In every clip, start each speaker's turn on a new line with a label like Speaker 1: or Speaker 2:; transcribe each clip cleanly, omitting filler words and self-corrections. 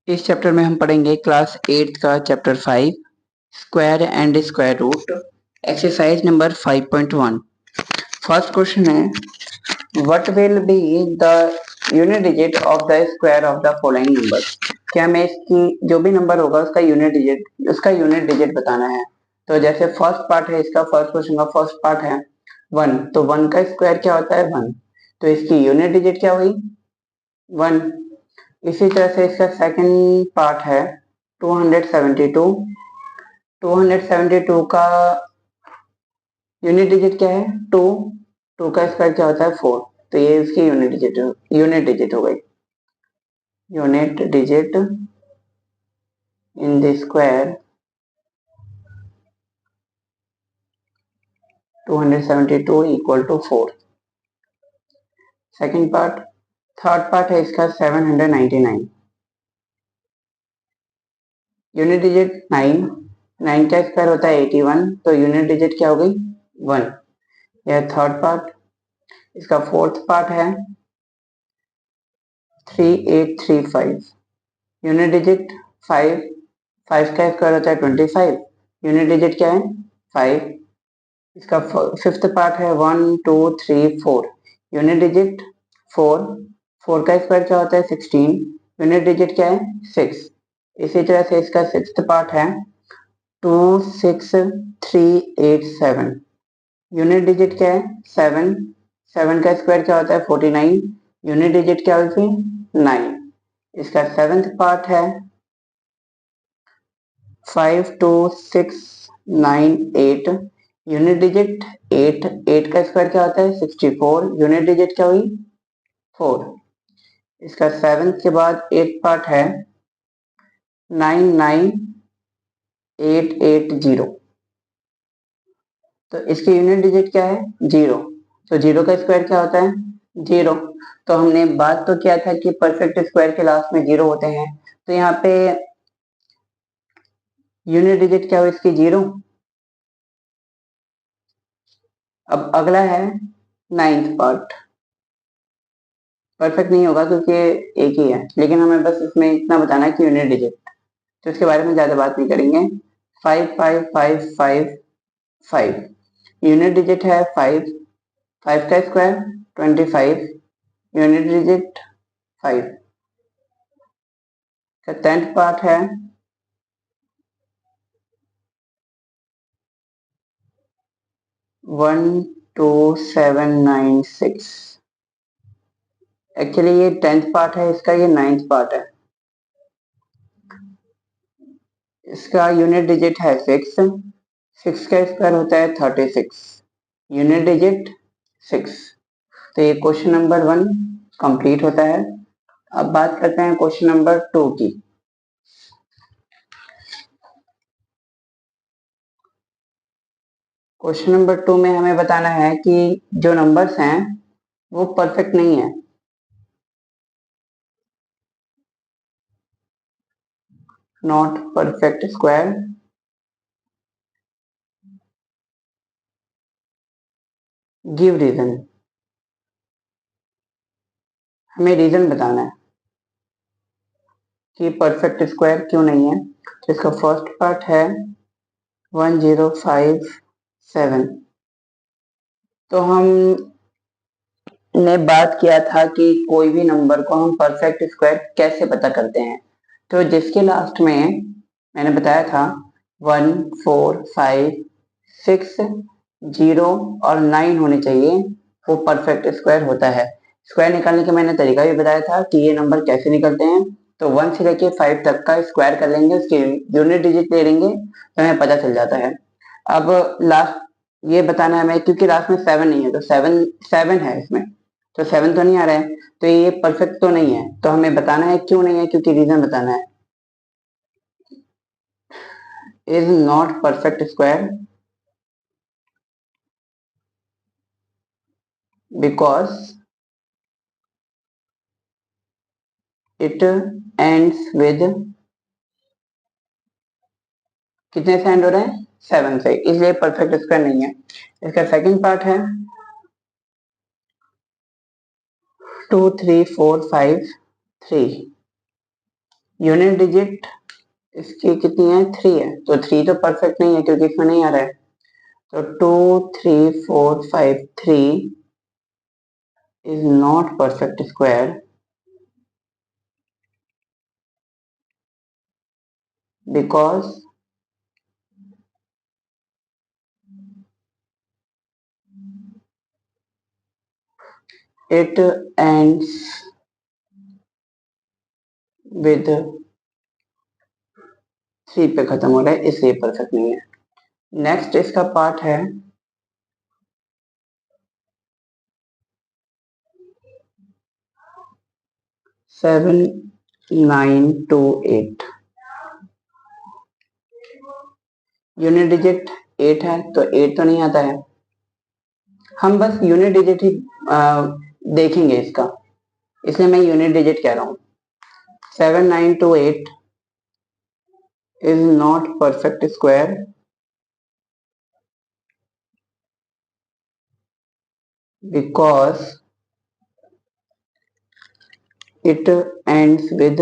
Speaker 1: इस चैप्टर में हम पढ़ेंगे क्लास 8 का chapter 5 square and square root exercise number 5.1। First question है what will be the unit digit of the square of the following number. क्या हमें इसकी जो भी नंबर होगा उसका यूनिट डिजिट बताना है। तो जैसे फर्स्ट पार्ट है इसका, फर्स्ट क्वेश्चन का फर्स्ट पार्ट है 1, तो 1 का स्क्वायर क्या होता है 1, तो इसकी यूनिट डिजिट क्या हुई 1। इसी तरह से इसका सेकंड पार्ट है 272। 272 का यूनिट डिजिट क्या है 2। 2 का स्क्वायर क्या होता है 4, तो ये इसकी यूनिट डिजिट हो गई। Unit digit in the square 272 equal to 4। Second part, third part है इसका 799। Unit digit 9। 9 का स्क्वायर होता है 81, तो यूनिट डिजिट क्या हो गई 1। यह थर्ड पार्ट। इसका फोर्थ पार्ट है 3835। Unit digit 5। 5 का स्क्वायर होता है 25, यूनिट डिजिट क्या है 5। इसका फिफ्थ पार्ट है 1 2 3 4। Unit digit 4। 4 का स्क्वायर क्या होता है 16, यूनिट डिजिट क्या है 6। इसी तरह से इसका सिक्स्थ पार्ट है 26387। यूनिट डिजिट क्या है 7। 7 का स्क्वायर क्या होता है 49, यूनिट डिजिट क्या होती है 9। इसका सेवेंथ पार्ट है 52698। Unit digit 8। 8 का स्क्वायर क्या होता है 64, यूनिट डिजिट क्या हुई 4। इसका सेवेंथ के बाद एट पार्ट है 99880। तो इसकी यूनिट डिजिट क्या है 0, तो 0 का स्क्वायर क्या होता है 0। तो हमने बात तो किया था कि परफेक्ट स्क्वायर के लास्ट में 0 होते हैं, तो यहाँ पे यूनिट डिजिट क्या हो इसकी 0। अब अगला है नाइन्थ पार्ट। परफेक्ट नहीं होगा क्योंकि एक ही है, लेकिन हमें बस इसमें इतना बताना है कि यूनिट डिजिट, तो इसके बारे में ज्यादा बात नहीं करेंगे। 55555 यूनिट डिजिट है 5। 5 का स्क्वायर 25, यूनिट डिजिट 5। का टेंथ पार्ट है 12796। एक्चुअली ये टेंथ पार्ट है इसका, ये नाइन्थ पार्ट है। इसका यूनिट डिजिट है 6। 6 का स्क्वायर होता है 36, यूनिट डिजिट 6। तो ये क्वेश्चन नंबर 1 कंप्लीट होता है। अब बात करते हैं क्वेश्चन नंबर 2 की। क्वेश्चन नंबर 2 में हमें बताना है कि जो नंबर्स हैं वो परफेक्ट नहीं है। Not perfect square, give reason. हमें रीजन बताना है कि परफेक्ट स्क्वायर क्यों नहीं है। तो इसका फर्स्ट पार्ट है 1057। तो हमने बात किया था कि कोई भी नंबर को हम परफेक्ट स्क्वायर कैसे पता करते हैं। तो जिसके लास्ट में मैंने बताया था 1 4 5 6 0 और 9 होने चाहिए, वो परफेक्ट स्क्वायर होता है। स्क्वायर निकालने का मैंने तरीका भी बताया था कि ये नंबर कैसे निकलते हैं। तो 1 से लेके 5 तक का स्क्वायर कर लेंगे, उसके यूनिट डिजिट ले लेंगे तो हमें पता चल जाता है। अब लास्ट ये बताना है हमें, क्योंकि लास्ट में 7 नहीं है, तो 7 7 है इसमें, तो 7 तो नहीं आ रहा है, तो ये परफेक्ट तो नहीं है। तो हमें बताना है क्यों नहीं है, क्योंकि रीजन बताना है। Is not perfect square because it ends with, कितने से एंड हो रहा है 7 से, इसलिए परफेक्ट स्क्वायर नहीं है। इसका सेकंड पार्ट है 2 3 4 5 3। यूनिट डिजिट इसकी कितनी है, 3 है, तो 3 तो परफेक्ट नहीं है क्योंकि इसमें नहीं आ रहा है, तो 2 3 4 5 3 is not perfect square because it ends with 3 पे खत्म हो रहा है, इसलिए परफेक्ट नहीं है। नेक्स्ट इसका पार्ट है 7 9 2 8। यूनिट डिजिट 8 है तो 8 तो नहीं आता है, हम बस यूनिट डिजिट ही देखेंगे इसका, इसलिए मैं यूनिट डिजिट कह रहा हूँ। 7 9 2 8 is not perfect square because it ends with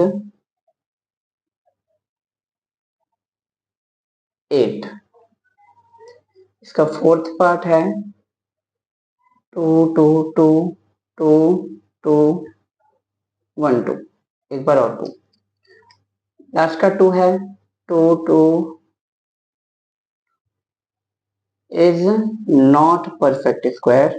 Speaker 1: 8। इसका फोर्थ पार्ट है 2 2 2 2 2 1 2, एक बार और 2, लास्ट का 2 है, 2 2 is not perfect square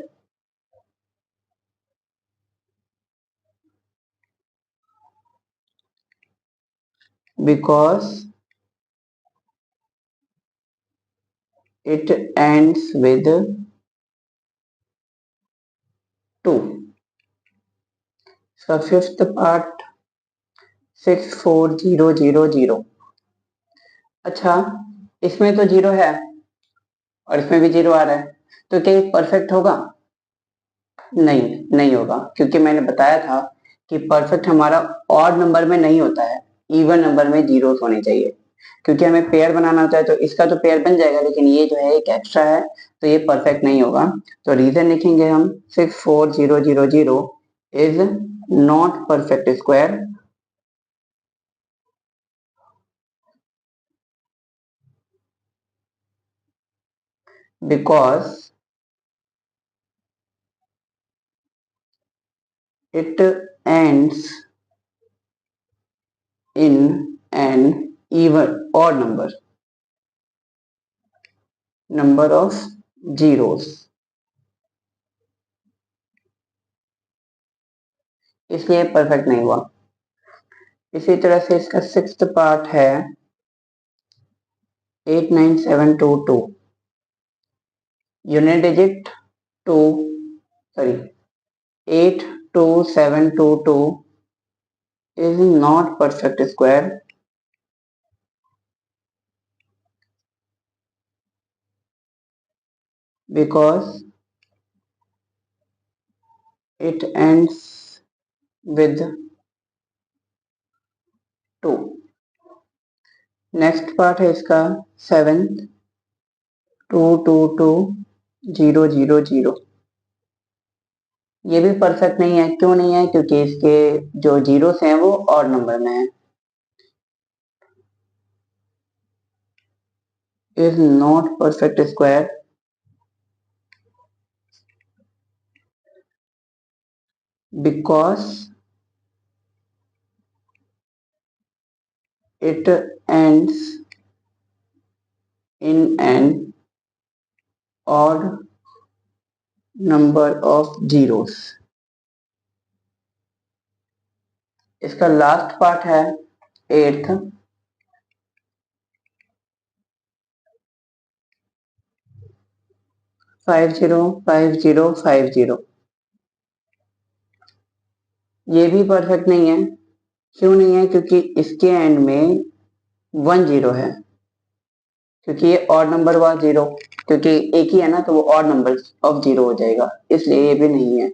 Speaker 1: because it ends with 2। इसका फिफ्थ पार्ट 6 4 0 0 0। अच्छा, इसमें तो 0 है और इसमें भी 0 आ रहा है, तो क्या ये परफेक्ट होगा? नहीं, नहीं होगा, क्योंकि मैंने बताया था कि परफेक्ट हमारा ऑड नंबर में नहीं होता है, इवन नंबर में जीरोस होने चाहिए, क्योंकि हमें पेयर बनाना होता है, तो इसका तो पेयर बन जाएगा, लेकिन ये जो है एक एक्स्ट्रा है, तो ये परफेक्ट नहीं होगा। तो रीजन लिखेंगे हम 6 4 0 0 0 is not perfect square because it ends in an even odd number of zeros, इसलिए परफेक्ट नहीं हुआ। इसी तरह से इसका सिक्स्थ पार्ट है 8 9 7 2 2। Unit digit 2 sorry 8 2 7 2 2 is not perfect square because it ends with 2। Next part है इसका 7 2 2 2 0 0 0। ये भी परफेक्ट नहीं है, क्यों नहीं है? क्योंकि इसके जो जीरोस हैं वो ऑड नंबर में है। Is not perfect square because it ends in an odd number of zeros। इसका लास्ट पार्ट है एट्थ 5 0 5 0 5 0। ये भी परफेक्ट नहीं है, क्यों नहीं है? क्योंकि इसके एंड में 1 0 है, क्योंकि ये ऑड नंबर हुआ 0, क्योंकि एक ही है ना, तो वो ऑड नंबर ऑफ 0 हो जाएगा, इसलिए ये भी नहीं है।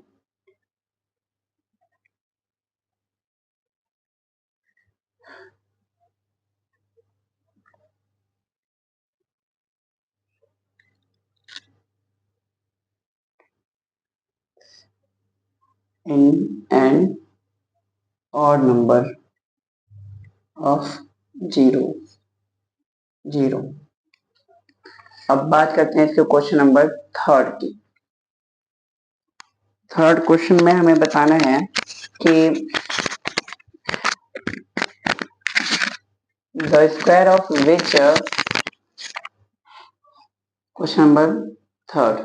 Speaker 1: In an odd number of zero zero. अब बात करते हैं इसके क्वेश्चन नंबर थर्ड की। थर्ड क्वेश्चन में हमें बताना है कि the square of which, question number third,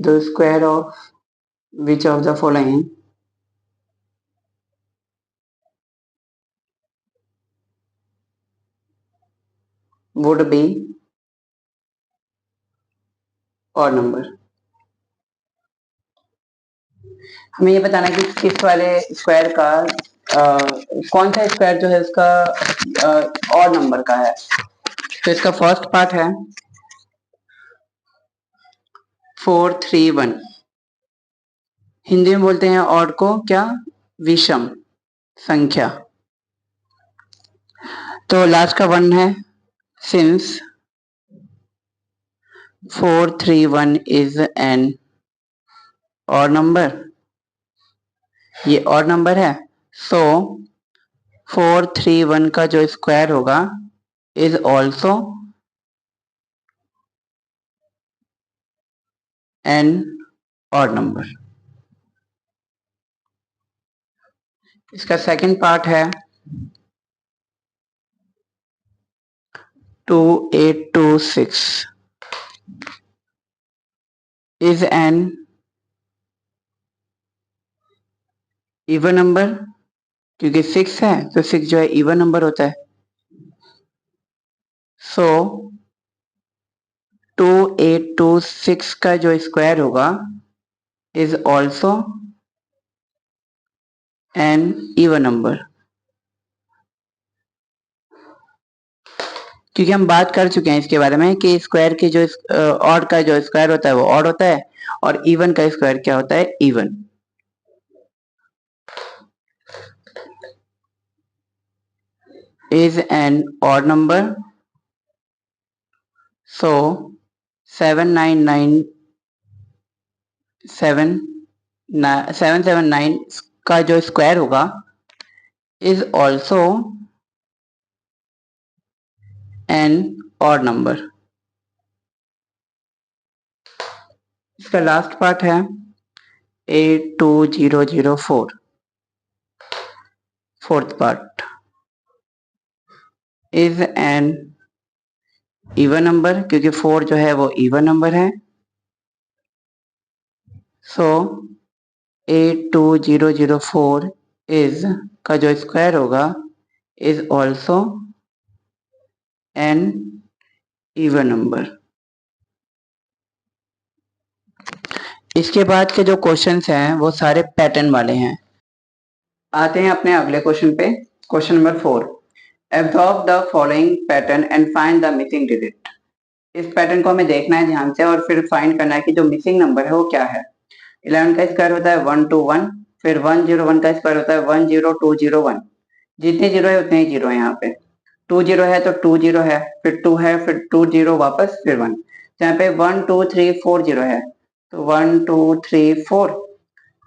Speaker 1: the square of which of the following would be और नंबर। हमें ये बताना है कि किस वाले स्क्वायर का कौन सा स्क्वायर जो है उसका और नंबर का है। तो इसका फर्स्ट पार्ट है 431। हिंदी में बोलते हैं और को क्या, विषम संख्या। तो लास्ट का वन है, सिंस 431 इज एन और नंबर, ये और नंबर है। सो 431 का जो स्क्वायर होगा इज ऑल्सो एन और नंबर। इसका सेकंड पार्ट है 2826 इज एन इवन नंबर, क्योंकि 6 है तो 6 जो है इवन नंबर होता है। सो 2826 का जो स्क्वायर होगा is also N even number. क्योंकि हम बात कर चुके हैं इसके बारे में कि स्क्वायर के जो ऑड का जो स्क्वायर होता है वो ऑड होता है और इवन का स्क्वायर क्या होता है, even. Is an odd number, so 779 का जो स्क्वायर होगा is also an odd number. इसका लास्ट पार्ट है 82004, fourth part is an even number, क्योंकि 4 जो है वो इवन नंबर है। सो 82004 इज का जो स्क्वायर होगा is also N even number. इसके बाद के जो क्वेश्चंस हैं वो सारे पैटर्न वाले हैं। आते हैं अपने अगले क्वेश्चन पे, question number 4। Absorb the following pattern and find the missing digit. इस पैटर्न को हमें देखना है ध्यान से और फिर फाइंड करना है कि जो मिसिंग नंबर है वो क्या है। 11 का स्क्वायर होता है 121, फिर 101 का स्क्वायर होता है 10201। जितने जीरो है उतने ही जीरो है। यहाँ पे 20 है तो 20 है, फिर 2 है, फिर 20 वापस, फिर 1। यहाँ पे 12340 है तो 1234,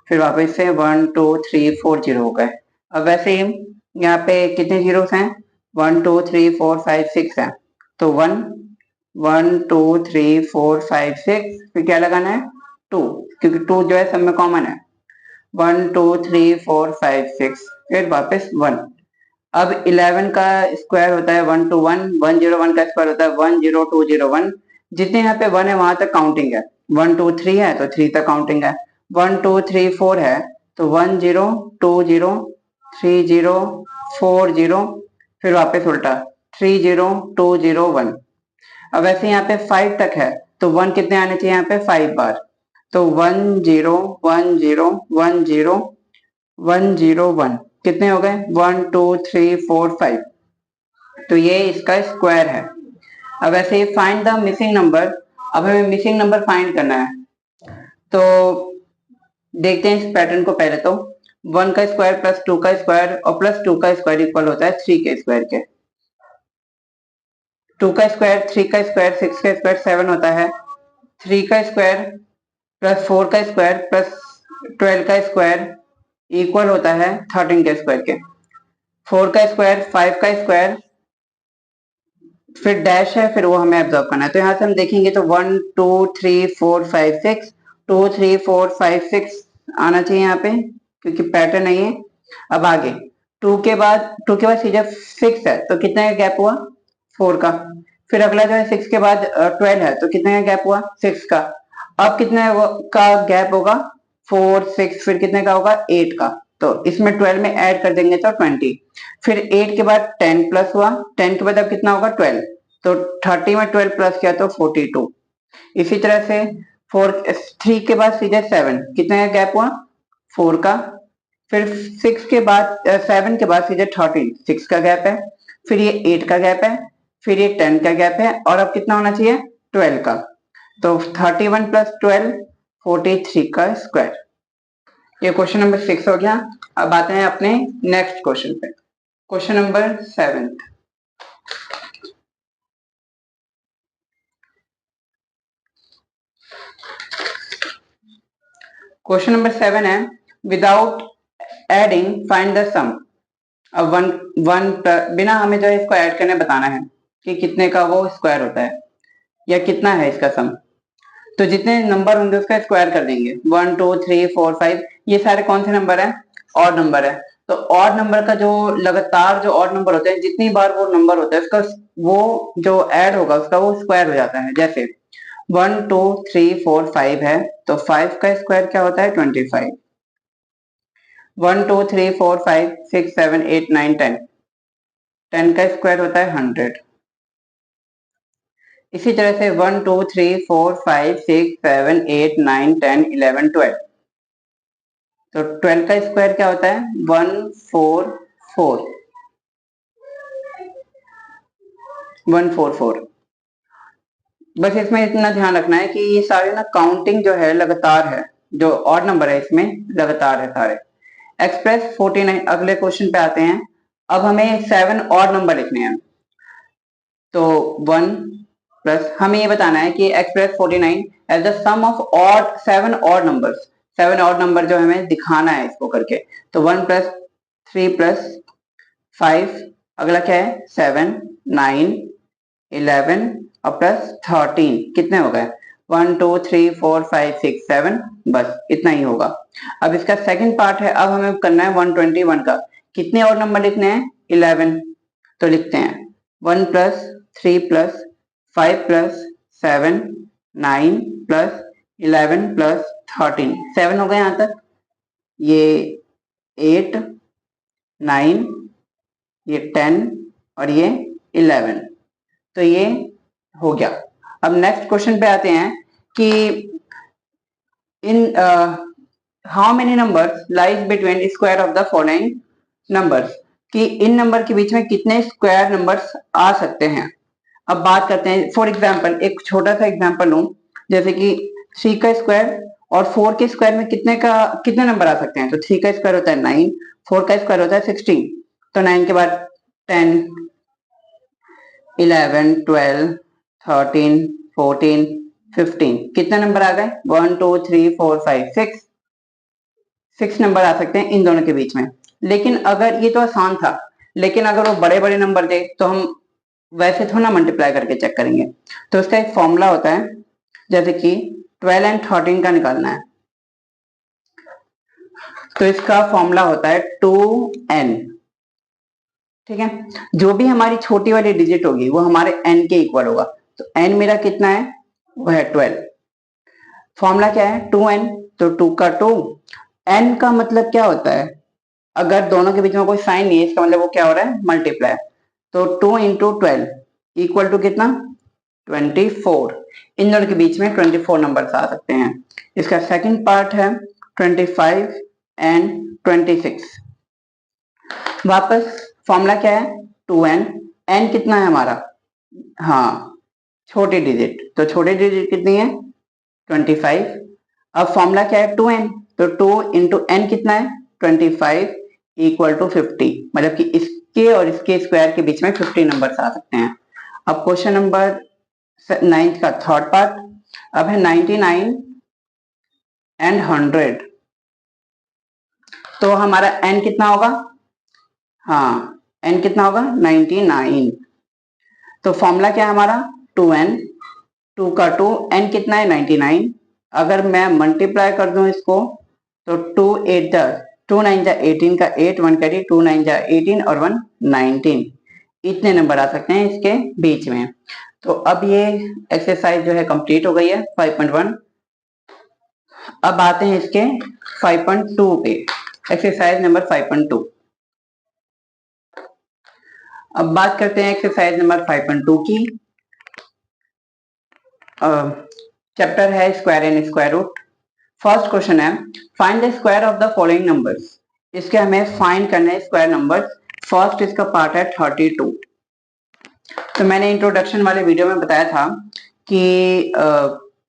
Speaker 1: फिर वापस से 12340 हो गए। अब वैसे ही यहाँ पे कितने जीरोस हैं, 1 2 3 4 5 6 है तो 1 1 2 3 4 5 6, फिर क्या लगाना है 2, क्योंकि 2 जो है सब में कॉमन है। 1 2 3 4 5 6, फिर वापस 1। अब 11 का स्क्वायर होता है 121, 101 का स्क्वायर होता है 10201। जितने यहाँ पे 1 है वहां तक काउंटिंग है। 123 है तो 3 तक काउंटिंग है। 1234 है तो 10203040, फिर वापस उल्टा 30201। अब वैसे यहाँ पे 5 तक है तो 1 कितने आने चाहिए यहाँ पे 5 बार, तो 1010101 कितने हो गए 1 2 3 4 5। तो ये इसका स्क्वायर है। अब ऐसे फाइंड द मिसिंग नंबर। अब हमें मिसिंग नंबर फाइंड करना है तो देखते हैं इस पैटर्न को। पहले तो 1 का स्क्वायर प्लस 2 का स्क्वायर और प्लस 2 का स्क्वायर इक्वल होता है 3 के स्क्वायर के। 2 का स्क्वायर 3 का स्क्वायर 6 का स्क्वायर 7 होता है। 3 का स्क्वायर प्लस 4 का स्क्वायर प्लस 12 का स्क्वायर इक्वल होता है 13 के स्क्वायर के। 4 का स्क्वायर, 5 का स्क्वायर, फिर डैश है, फिर वो हमें ऑब्जर्व करना है। तो यहाँ से हम देखेंगे तो 1 2 3 4 5 6, 2 3 4 5 6 आना चाहिए यहाँ पे, क्योंकि पैटर्न नहीं है। अब आगे 2 के बाद सीधे 6 है, तो कितने का गैप हुआ? 4 का। फिर अगला जो है 6 के बाद 12 है, तो कितने का गैप हुआ? 6 का। अब कितने का गैप होगा? 4 6, फिर कितने का होगा? 8 का। तो इसमें 12 में ऐड कर देंगे तो 20। फिर 8 के बाद 10 प्लस हुआ, 10 के बाद अब कितना होगा? 12। तो 30 में 12 प्लस किया तो 42। इसी तरह से 3 के बाद सीधे 7, कितने का गैप हुआ? 4 का। फिर 6 के बाद 7 के बाद सीधे 13, 6 का गैप है। फिर ये 8 का गैप है, फिर ये 10 का गैप है, और अब कितना होना चाहिए? 12 का। तो 31 प्लस 12 43 का स्क्वायर। ये क्वेश्चन नंबर 6 हो गया। अब आते हैं अपने नेक्स्ट क्वेश्चन पे, क्वेश्चन नंबर 7। क्वेश्चन नंबर 7 है, विदाउट एडिंग फाइंड द सम। अब वन बिना हमें जो है इसको ऐड करने बताना है कि कितने का वो स्क्वायर होता है या कितना है इसका सम। तो जितने नंबर होंगे उसका स्क्वायर कर देंगे। 1 2 3 4 5, ये सारे कौन से नंबर है? ऑड नंबर है। तो ऑड नंबर का जो लगातार जो ऑड नंबर होते हैं, जितनी बार वो नंबर होता है उसका वो जो ऐड होगा उसका वो स्क्वायर हो जाता है। जैसे 1 2 3 4 5 है, तो 5 का स्क्वायर क्या होता है? 25। 1 2 3 4 5 6 7 8 9 10, 10 का स्क्वायर होता है 100। इसी तरह से 1 2 3 4 5 6 7 8 9 10 11 12, तो 12 का स्क्वायर क्या होता है? 144, 144। बस इसमें इतना ध्यान रखना है कि ये सारे ना काउंटिंग जो है लगातार है, जो ऑड नंबर है इसमें लगातार है सारे। एक्सप्रेस 49, अगले क्वेश्चन पे आते हैं। अब हमें 7 ऑड नंबर लिखने हैं। तो 1 प्लस हमें ये बताना है कि express 49 as the sum of odd 7 odd numbers. 7 odd number जो हमें दिखाना है इसको करके। तो 1 प्लस 3 प्लस 5, अगला क्या है? 7 9 11 और प्लस 13, कितने हो गए? 1 2 3 4 5 6 7, बस इतना ही होगा। अब इसका सेकंड पार्ट है, अब हमें करना है 121 का। कितने और नंबर लिखने हैं? 11। तो लिखते हैं 1 plus 3 plus 5 plus 7 9 plus 11 plus 13, 7 हो गए यहाँ तक। ये 8 9, ये 10 और ये 11, तो ये हो गया। अब नेक्स्ट क्वेश्चन पे आते हैं कि in how many numbers lies between square of the following numbers, कि इन नंबर के बीच में कितने स्क्वायर नंबर्स आ सकते हैं। अब बात करते हैं, फॉर एग्जांपल एक छोटा सा एग्जांपल लूं, जैसे कि 3 का स्क्वायर और 4 के स्क्वायर में कितने नंबर आ सकते हैं? तो 3 का स्क्वायर होता है 9, 4 का स्क्वायर होता है 16, तो 9 के बाद 10 11 12 13 14 15, कितने नंबर आ गए? 1 2 3 4 5 6, 6 नंबर आ सकते हैं इन दोनों के बीच में। लेकिन अगर ये तो आसान था, लेकिन अगर वो बड़े बड़े नंबर दे तो हम वैसे थोड़ा मल्टीप्लाई करके चेक करेंगे। तो इसका एक फॉर्मूला होता है, जैसे कि 12 एंड 13 का निकालना है, तो इसका फॉर्मूला होता है 2n। ठीक है, जो भी हमारी छोटी वाली डिजिट होगी वो हमारे n के इक्वल होगा। तो n मेरा कितना है? वो है 12। फॉर्मूला क्या है? 2n, तो 2 का 2। n का मतलब क्या होता है? अगर दोनों के बीच में कोई साइन नहीं है, इसका मतलब वो क्या हो रहा है? मल्टीप्लाई। तो 2 इंटू 12 इक्वल टू कितना? 24। इन दोनों के बीच में 24 नंबर आ सकते हैं। इसका सेकंड पार्ट है 25 एंड 26। वापस फॉर्मूला क्या है? 2n, n कितना है हमारा? हाँ, छोटी डिजिट, तो छोटी डिजिट कितनी है? 25। अब फॉर्मूला क्या है? 2n, तो 2 इंटू n कितना है? 25 इक्वल टू 50, मतलब कि इसके और इसके स्क्वायर के बीच में 50 नंबर आ सकते हैं। अब क्वेश्चन नंबर 9 का थर्ड पार्ट, अब है 99 एंड 100। तो हमारा n कितना होगा? हाँ, n कितना होगा? 99। तो फॉर्मूला क्या है हमारा? 2n, 2 का 2, n कितना है? 99। अगर मैं मल्टीप्लाई कर दूं इसको तो 2 9 जा 18 का 8, 1 करी, 2 9 जा 18 और 1 19, इतने नंबर आ सकते हैं इसके बीच में। तो अब ये एक्सरसाइज जो है कंप्लीट हो गई है 5.1। अब आते हैं इसके 5.2 पे, एक्सरसाइज नंबर 5.2। अब बात करते हैं एक्सरसाइज नंबर 5.2 की। चैप्टर है square and square root. First question है find the square of the following numbers. इसके हमें फाइंड करना है स्क्वायर नंबर्स। फर्स्ट इसका पार्ट है 32। तो मैंने इंट्रोडक्शन वाले वीडियो में बताया था कि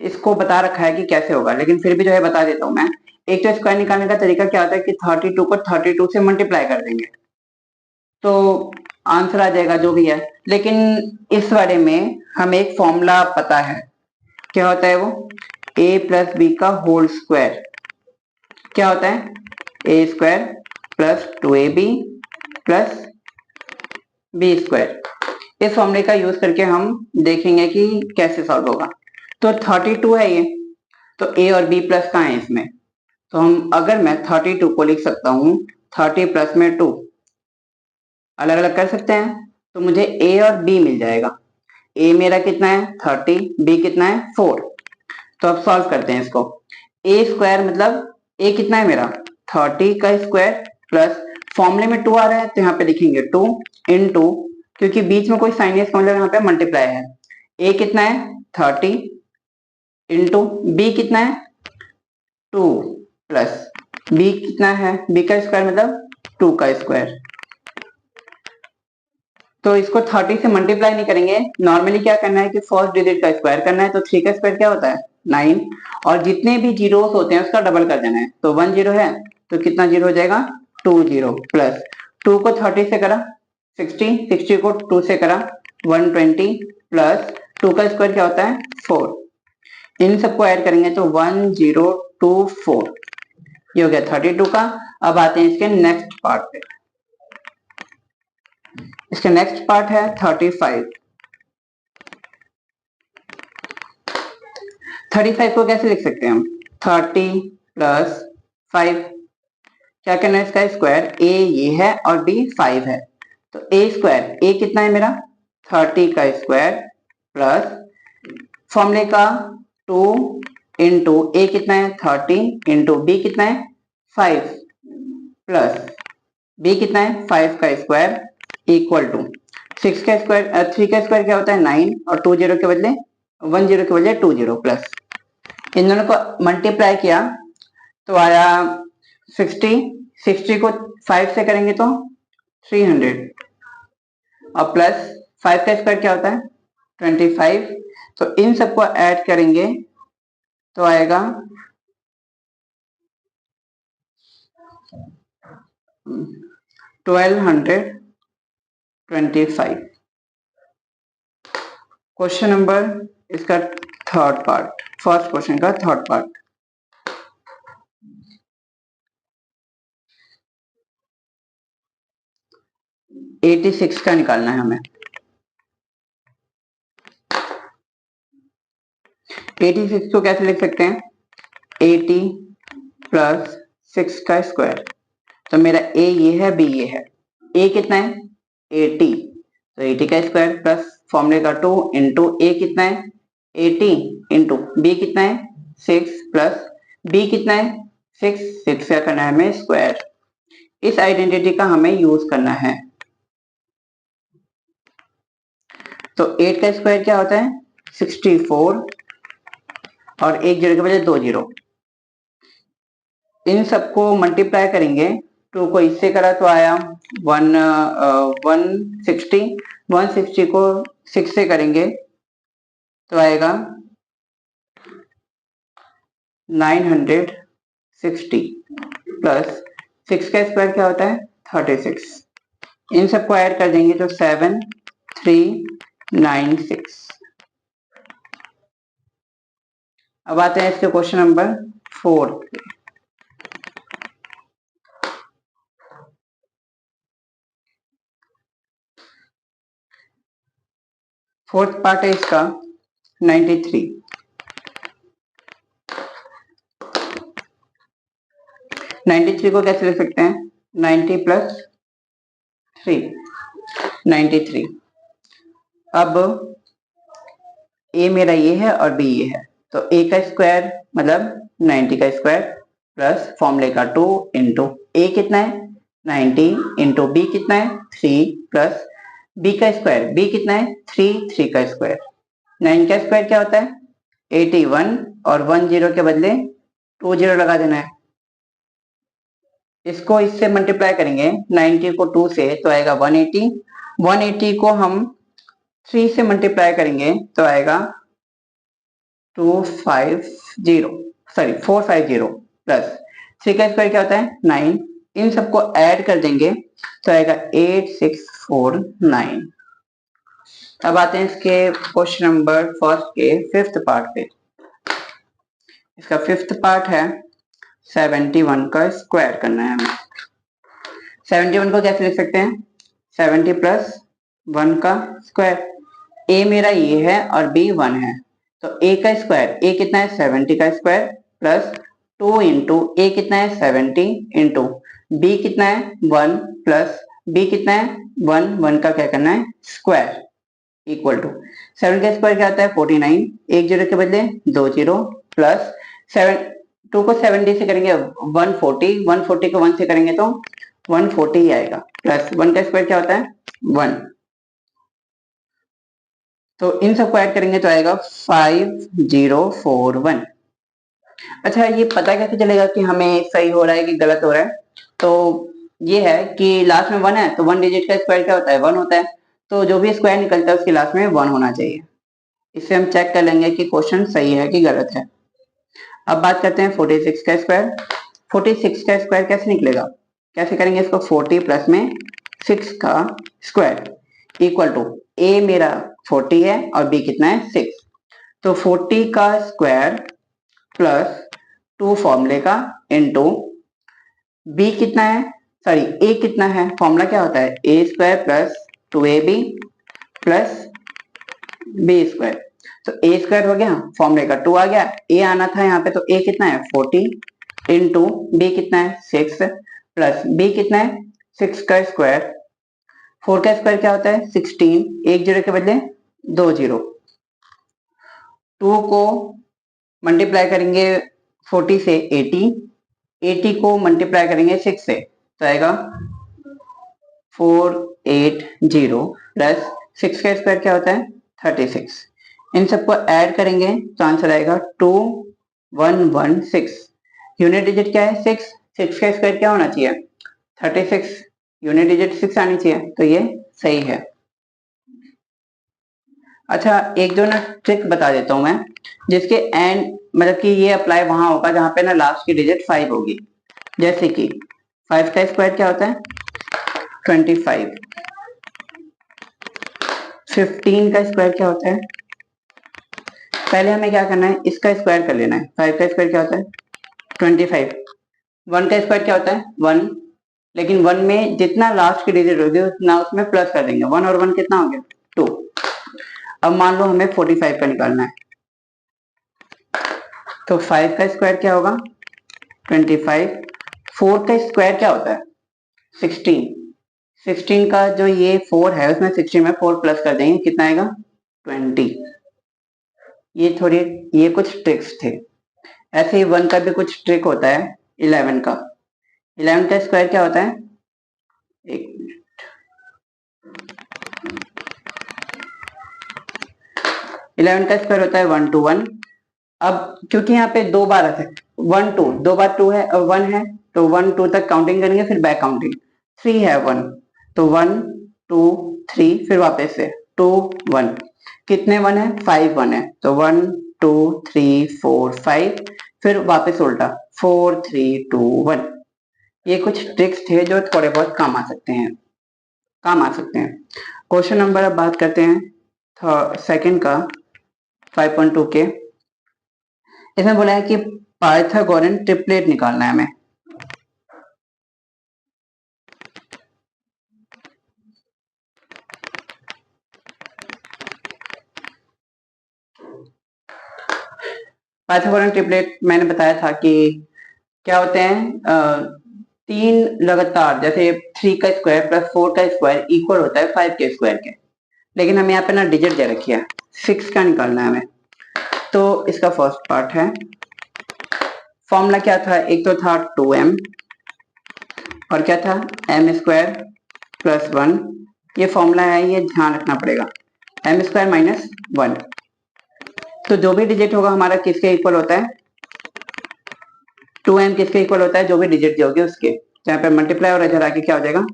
Speaker 1: इसको बता रखा है कि कैसे होगा, लेकिन फिर भी जो है बता देता हूं मैं। एक तो स्क्वायर निकालने का तरीका क्या होता है कि 32 को 32 से मल्टीप्लाई कर देंगे तो आंसर आ जाएगा जो भी है। लेकिन इस बारे में हमें एक फॉर्मूला पता है, क्या होता है वो? a प्लस बी का होल स्क्वायर। क्या होता है? A square plus 2ab plus B square. इस फॉर्मूले का यूज करके हम देखेंगे कि कैसे सॉल्व होगा। तो 32 है ये, तो a और b प्लस कहाँ है इसमें? तो हम अगर मैं 32 को लिख सकता हूँ 30 प्लस में 2, अलग अलग कर सकते हैं, तो मुझे a और b मिल जाएगा। a मेरा कितना है? 30, b कितना है? 4। तो अब सॉल्व करते हैं इसको। a स्क्वायर मतलब a कितना है मेरा? 30 का स्क्वायर प्लस फॉर्मूले में 2 आ रहा है तो यहाँ पे लिखेंगे 2 इंटू, क्योंकि बीच में कोई साइन है इसका मतलब यहाँ पे मल्टीप्लाई है। a कितना है? 30 इंटू b कितना है? 2 प्लस b कितना है? b का स्क्वायर मतलब 2 का स्क्वायर। तो इसको 30 से मल्टीप्लाई नहीं करेंगे, नॉर्मली क्या करना है कि फर्स्ट डिजिट का स्क्वायर करना है। तो 3 का स्क्वायर क्या होता है? 9, और जितने भी जीरोस होते हैं उसका डबल कर देना है। तो 1 जीरो है तो कितना जीरो हो जाएगा? 2 जीरो प्लस 2 को 30 से करा 60, 60 को 2 से करा 120 प्लस 2 का स्क्वायर क्या होता है? 4। इन सबको ऐड करेंगे तो 1024, ये हो गया 32 का। अब आते हैं इसके नेक्स्ट पार्ट पे। इसका नेक्स्ट पार्ट है 35। 35 को कैसे लिख सकते हैं हम? 30 प्लस 5, क्या करना है इसका स्क्वायर? a ये है और b 5 है, तो a स्क्वायर, a कितना है मेरा? 30 का स्क्वायर प्लस फॉर्मूले का 2 इंटू a कितना है? 30 इंटू b कितना है? 5 प्लस b कितना है? 5 का स्क्वायर इक्वल टू 6 का स्क्वायर, 3 का स्क्वायर क्या होता है? 9, और 2 जीरो के बदले 1 जीरो के बदले 2 जीरो प्लस इन दोनों को मल्टीप्लाई किया तो आया 60। 60 को 5 से करेंगे तो 300, और प्लस 5 का स्क्वायर क्या होता है? 25। तो इन सबको ऐड करेंगे तो आएगा 1225। क्वेश्चन नंबर इसका थर्ड पार्ट, फर्स्ट क्वेश्चन का थर्ड पार्ट। 86 का निकालना है हमें। 86 को कैसे लिख सकते हैं? 80 प्लस 6 का स्क्वायर। तो मेरा a ये है, b ये है। a कितना है? 80, तो 80 का स्क्वायर प्लस फॉर्मूले का 2 इंटू a कितना है? 80 इंटू b कितना है? 6 प्लस b कितना है? 6, 6 का करना है हमें स्क्वायर। इस आइडेंटिटी का हमें यूज करना है। तो 8 का स्क्वायर क्या होता है? 64, और एक जीरो के बजाय 2 जीरो। इन सबको मल्टीप्लाई करेंगे, 2 को इससे करा तो आया 160, 160 को 6 से करेंगे तो आएगा 960 प्लस 6 का स्क्वायर क्या होता है? 36। इन सबको ऐड कर देंगे तो 7396। अब आते हैं इसके क्वेश्चन नंबर 4। फोर्थ पार्ट है इसका 93। 93 को कैसे लिख सकते हैं? 90 प्लस 3, 93। अब ए मेरा ये है और बी ये है, तो ए का स्क्वायर मतलब 90 का स्क्वायर प्लस फॉर्मूले का 2 इंटू ए कितना है 90 इंटू बी कितना है 3 प्लस बी का स्क्वायर, बी कितना है 3, 3 का स्क्वायर। 9 का स्क्वायर क्या होता है 81 और 10 के बदले 20 लगा देना है। इसको इससे मल्टीप्लाई करेंगे 90 को 2 से तो आएगा 180। 180 को हम 3 से मल्टीप्लाई करेंगे तो आएगा 450 प्लस 3 का स्क्वायर क्या होता है 9। इन सबको ऐड कर देंगे तो आएगा 8649। अब आते हैं इसके क्वेश्चन नंबर फर्स्ट के फिफ्थ पार्ट पे। इसका फिफ्थ पार्ट है 71 का स्क्वायर करना है हमें। 71 को कैसे लिख सकते हैं 70 प्लस 1 का स्क्वायर। ए मेरा ये है और बी 1 है, तो ए का स्क्वायर, ए कितना है 70 का स्क्वायर प्लस 2 इंटू ए कितना है 70 इंटू बी कितना है 1 प्लस बी कितना है 1, 1 का क्या करना है स्क्वायर इक्वल टू 7 का स्क्वायर क्या होता है 49, एक जीरो के बदले 2 जीरो प्लस 7, 2 को 70 से करेंगे 140, 140 को 1 से करेंगे तो 140 ही आएगा प्लस 1 का स्क्वायर क्या होता है 1। तो इन सबको ऐड करेंगे तो आएगा 5041। अच्छा ये पता कैसे चलेगा कि हमें सही हो रहा है कि गलत हो रहा है? तो ये है कि लास्ट में 1 है तो 1 डिजिट का स्क्वायर क्या होता है 1 होता है, तो जो भी स्क्वायर निकलता है उसके लास्ट में 1 होना चाहिए। इससे हम चेक कर लेंगे कि क्वेश्चन सही है कि गलत है। अब बात करते हैं 46 का स्क्वायर। 46 का स्क्वायर कैसे निकलेगा, कैसे करेंगे इसको 40 प्लस में 6 का स्क्वायर इक्वल टू ए मेरा 40 है और बी कितना है 6, तो 40 का स्क्वायर प्लस 2 फॉर्मूले का इंटू बी कितना है, सॉरी ए कितना है, फॉर्मूला क्या होता है A square plus 2ab plus B square. तो ए स्क्वायर हो गया, फॉर्मूले का 2 आ गया, ए आना था यहाँ पे, तो ए कितना है 40 इंटू बी कितना है 6 प्लस बी कितना है 6 का स्क्वायर, 4 का स्क्वायर क्या होता है 16, एक जीरो के बदले 2 जीरो, 2 को मल्टीप्लाई करेंगे 40 से 80, 80 को मल्टीप्लाई करेंगे 6 से तो आएगा 480 प्लस 6 का स्क्वायर क्या होता है 36। इन सबको ऐड करेंगे तो आंसर आएगा 2116। यूनिट डिजिट क्या है 6, 6 का स्क्वायर क्या होना चाहिए 36, यूनिट डिजिट 6 आनी चाहिए, तो ये सही है। अच्छा एक जो ना ट्रिक बता देता हूं मैं, जिसके एंड मतलब कि ये अप्लाई वहां होगा जहां पे ना लास्ट की डिजिट 5 होगी। जैसे कि 5 का स्क्वायर क्या होता है 25, 15 का स्क्वायर क्या होता है, पहले हमें क्या करना है इसका स्क्वायर कर लेना है। 5 का स्क्वायर क्या होता है 25, 1 का स्क्वायर क्या होता है 1, लेकिन 1 में जितना लास्ट की डिजिट होगी उतना उसमें प्लस कर देंगे, 1 और 1 कितना हो गया 2। अब मान लो हमें 45 का निकालना है, तो 5 का स्क्वायर क्या होगा 25, 4 का स्क्वायर क्या होता है 16, 16 का जो ये 4 है उसमें 16 में 4 प्लस कर देंगे कितना आएगा 20। ये कुछ ट्रिक्स थे। ऐसे ही 1 का भी कुछ ट्रिक होता है 11 का। 11 का स्क्वायर क्या होता है, एक मिनट, 11 का स्क्वायर होता है 1 to 1। अब क्योंकि यहाँ पे 2 बार है 1 2, 2 बार 2 है और 1 है, तो 1 2 तक काउंटिंग करेंगे फिर बैक काउंटिंग, 3 है 1, तो 1 2 3 फिर वापस से 2 1, कितने 1 है 5 1 है, तो 1 2 3 4 5, फिर वापस उल्टा 4 3 2 1। ये कुछ ट्रिक्स थे जो थोड़े बहुत काम आ सकते हैं, क्वेश्चन नंबर अब बात करते हैं सेकंड का 5.2 के। इसमें बोला है कि पाइथागोरन ट्रिपलेट निकालना है हमें। पाइथागोरस ट्रिपलेट मैंने बताया था कि क्या होते हैं, 3 लगातार, जैसे 3 का स्क्वायर प्लस 4 का स्क्वायर इक्वल होता है 5 के स्क्वायर के। लेकिन हमें यहाँ पे ना डिजिट दे रखी है, 6 का निकालना है हमें। तो इसका फर्स्ट पार्ट है, फॉर्मूला क्या था, एक तो था 2m और क्या था m स्क्वायर प्लस 1। ये फॉर्मूला है, ये ध्यान रखना पड़ेगा, m स्क्वायर माइनस 1। तो जो भी डिजिट होगा हमारा किसके इक्वल होता है, 2m किसके इक्वल होता है, जो भी डिजिट दी होगी उसके। तो यहाँ पे मल्टीप्लाई और इधर आके क्या हो जाएगा,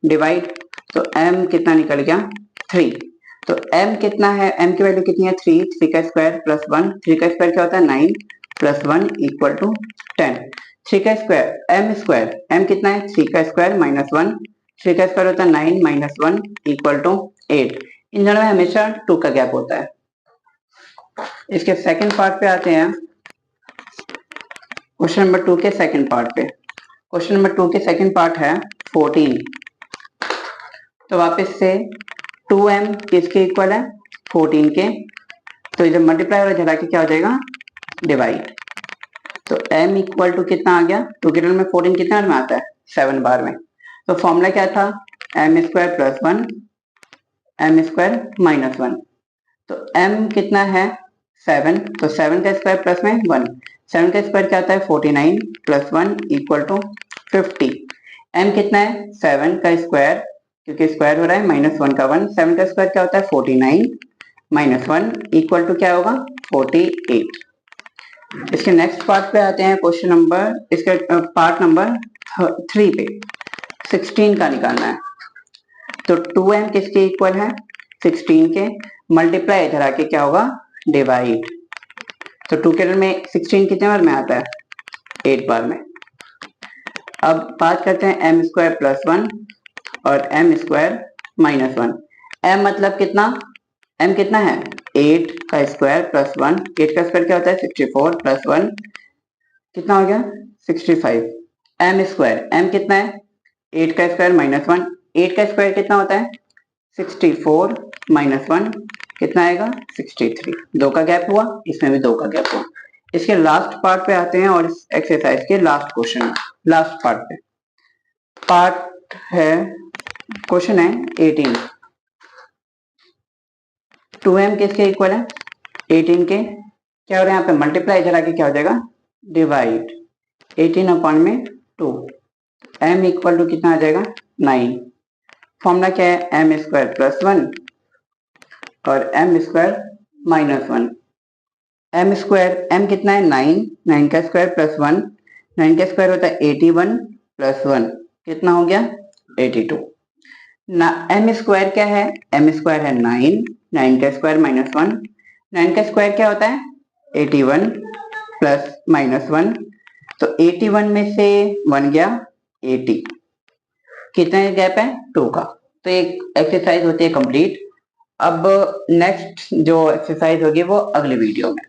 Speaker 1: डिवाइड। तो m कितना निकल गया, 3। तो m कितना है, m की वैल्यू कितनी है, 3। 3 का स्क्वायर प्लस 1, 3 का स्क्वायर क्या होता है 9 प्लस 1 इक्वल टू 10। 3 का स्क्वायर m कितना है, 3 का स्क्वायर माइनस 1, 3 का स्क्वायर होता है 9 माइनस 1 इक्वल टू 8। इन दोनों में हमेशा 2 का गैप होता है। इसके सेकंड पार्ट पे आते हैं, क्वेश्चन नंबर 2 के सेकंड पार्ट पे। क्वेश्चन नंबर 2 के सेकंड पार्ट है 14। तो वापस से 2m किसके इक्वल है, 14 के। तो इधर मल्टीप्लाई और इधर आके क्या हो जाएगा, डिवाइड। तो m इक्वल टू कितना आ गया, 2 के टर्म में 14 कितना में आता है, 7 बार में। तो फॉर्मूला क्या था, m square plus 1 m square minus 1। तो m कितना है 7, तो 7 का स्क्वायर प्लस में 1, 7 का स्क्वायर क्या आता है 49 प्लस 1 इक्वल टू 50। m कितना है 7 का स्क्वायर, क्योंकि स्क्वायर हो रहा है माइनस 1 का 1, 7 का स्क्वायर क्या होता है 49 माइनस 1 इक्वल टू क्या होगा 48। इसके नेक्स्ट पार्ट पे आते हैं, क्वेश्चन नंबर, इसके पार्ट नंबर 3 पे 16 का निकालना है। तो 2m किसके इक्वल है, 16 के। मल्टीप्लाई इधर आके क्या होगा, डिवाइड। तो 2 के टर्म में 16 कितने बार में आता है, 8 बार में। अब बात करते हैं m स्क्वायर प्लस 1 और m स्क्वायर माइनस 1। m मतलब कितना, m कितना है 8 का स्क्वायर प्लस 1, 8 का स्क्वायर क्या होता है 64 प्लस 1 कितना हो गया 65। m स्क्वायर, m कितना है 8 का स्क्वायर माइनस 1, 8 का स्क्वायर कितना होता है 64 माइनस 1 कितना आएगा 63। 2 का गैप हुआ, इसमें भी 2 का गैप हुआ। इसके लास्ट पार्ट पे आते हैं और इस एक्सरसाइज के लास्ट क्वेश्चन, लास्ट पार्ट पे पार्ट है, क्वेश्चन है 18। 2m किसके इक्वल है 18 के, क्या हो रहा है यहाँ पे मल्टीप्लाई, इधर आके क्या हो जाएगा डिवाइड। 18 अपॉन में 2, m इक्वल टू कितना आ जाएगा 9। फॉर्मूला क्या है m स्क्वायर प्लस 1 और m square minus 1। m square, m कितना है 9, 9 का स्क्वायर प्लस 1, 9 का स्क्वायर होता है 81 प्लस 1 कितना हो गया 82 ना। m स्क्वायर क्या है, m स्क्वायर है 9, 9 का स्क्वायर माइनस 1, 9 का स्क्वायर क्या होता है 81 प्लस माइनस 1। तो 81 में से 1 गया 80, कितने गैप है 2 का। तो एक एक्सरसाइज होती है कंप्लीट। अब नेक्स्ट जो एक्सरसाइज होगी वो अगले वीडियो में।